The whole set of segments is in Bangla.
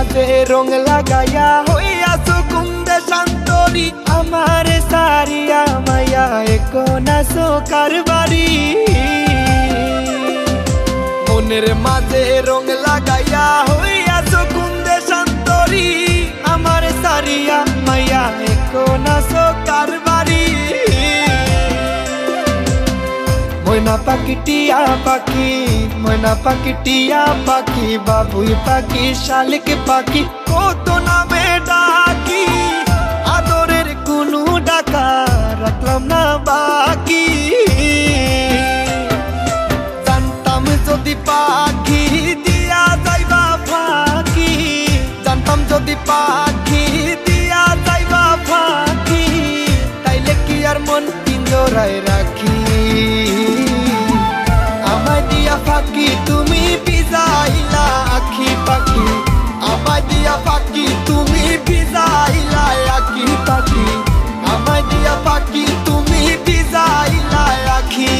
মাঝে রং লাগাইয়া হইয়াছো কুন্দে শান্তরি আমারে সারিয়া মাইয়া একনাসো কারবারি মনের মাঝে রং লাগাইয়া হইয়াছো কুন্দে শান্তরি আমারে সারিয়া মাইয়া একনাসো কারবারি ময়না পাখি টিয়া পাখি ময়না পাখি টিয়া পাখি বাবুই পাখি শালিক পাখি কত নামে ডাকি আদরের কোনো ডাকা রাখলাম না বাকি জানতাম যদি পাখি দিয়া যাইবা ফাঁকি জানতাম যদি পাখি দিয়া যাইবা ফাঁকি তাইলে কি আর মন পিঞ্জরায় রাখি আমায় দিয়া ফাঁকি তুমি ভিজাইলা আখি পাখি আমায় দিয়া ফাঁকি তুমি ভিজাইলা আখি পাখি আমায় দিয়া ফাঁকি তুমি ভিজাইলা আখি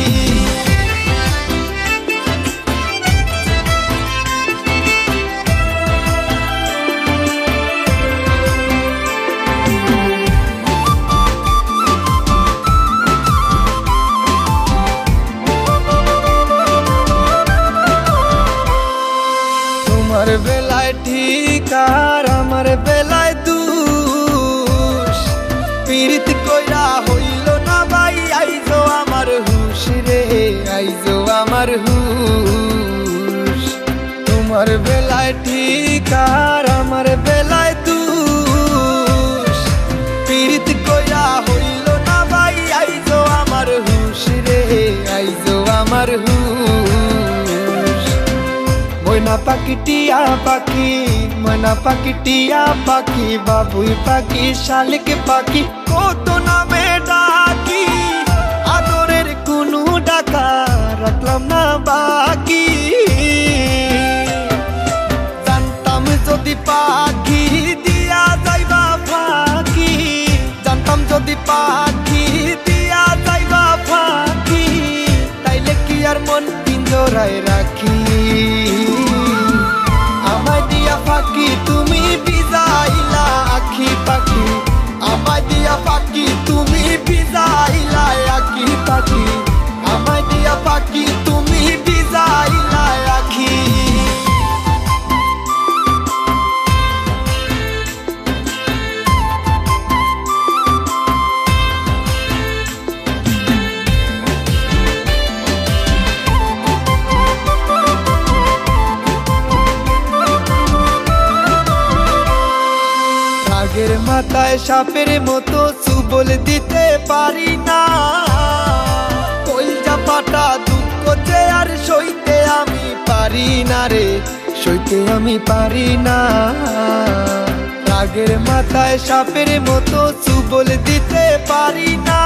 তোমার বেলায় ঠিক আর আমার বেলায় দুষ পীড়িত কইরা হইল না ভাই আইজো আমার হুশ রে আইজো আমার হুশ তোমার বেলায় ঠিক আর আমার বেলায় দুষ পীড়িত কইরা হইল না ভাই আইজো আমার হুশ রে আইজো আমার হুশ ময়না পাখি টিয়া পাখি ময়না পাখি টিয়া পাখি বাবুই পাখি শালিক পাখি কত নামে ডাকি আদরের কোনো ডাকা রাখলাম না বাকি জানতাম যদি পাখি দিয়া যাইবা ফাঁকি জানতাম যদি পাখি দিয়া যাইবা ফাঁকি তাইলে কি আর মন পিঞ্জরায় রাখি আমায় দিয়া ফাঁকি তুমি ভিজাইলা আখি পাখি আমায় দিয়া ফাঁকি তুমি ভিজাইলা আখি পাখি আমায় দিয়া ফাঁকি তুমি ভিজাইলা আখি রাগের মাথায় সাপের মতো সুবল দিতে পারি না কলজা পাটা দুঃখ যে আর সইতে আমি পারি না রে সইতে আমি পারি না রাগের মাথায় সাপের মতো সুবল দিতে পারি না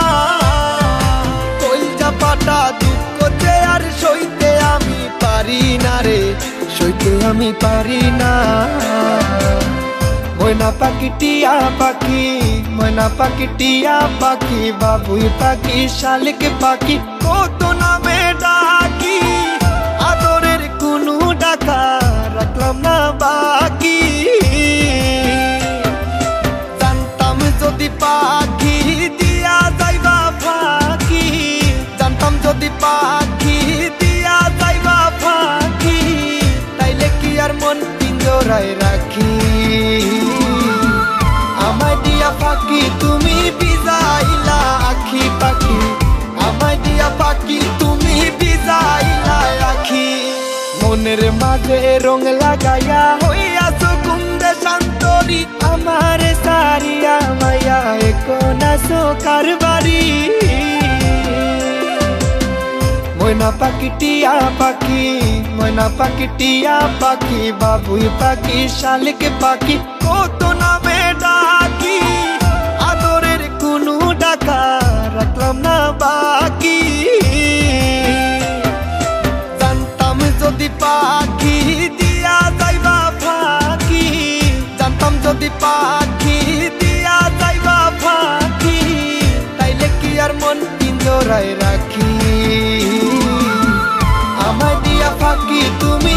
কলজা পাটা দুঃখ যে আর সইতে আমি পারি না রে সইতে আমি পারি না ময়না পাখি টিয়া পাখি ময়না পাখি টিয়া পাখি বাবুই পাখি শালিক পাখি কত নামে ডাকি আদরের কোনো ডাকা রাখলাম না বাকি জানতাম যদি পাখি দিয়া যাইবা ফাঁকি জানতাম যদি পাখি দিয়া যাইবা ফাঁকি তাইলে কি আর মন পিঞ্জরায় রাখি আমায় দিয়া ফাঁকি তুমি ভিজাইলা আখি পাখি আমায় দিয়া ফাঁকি তুমি ভিজাইলা আখি মনের মাঝে রং লাগাইয়া হইয়াছো কুন্দে শান্তরি আমারে সারিয়া মাইয়া একনাসো কারবারি ময়না পাখি টিয়া পাখি ময়না পাখি টিয়া পাখি বাবুই পাখি শালিক পাখি কত নামে ডাকি আদরের কোনো ডাকা রাখলাম না বাকি জানতাম যদি পাখি দিয়া যাইবা ফাঁকি জানতাম যদি পাখি দিয়া যাইবা ফাঁকি তাইলে কি আর মন পিঞ্জরায় রাখি আমায় দিয়া ফাঁকি তুমি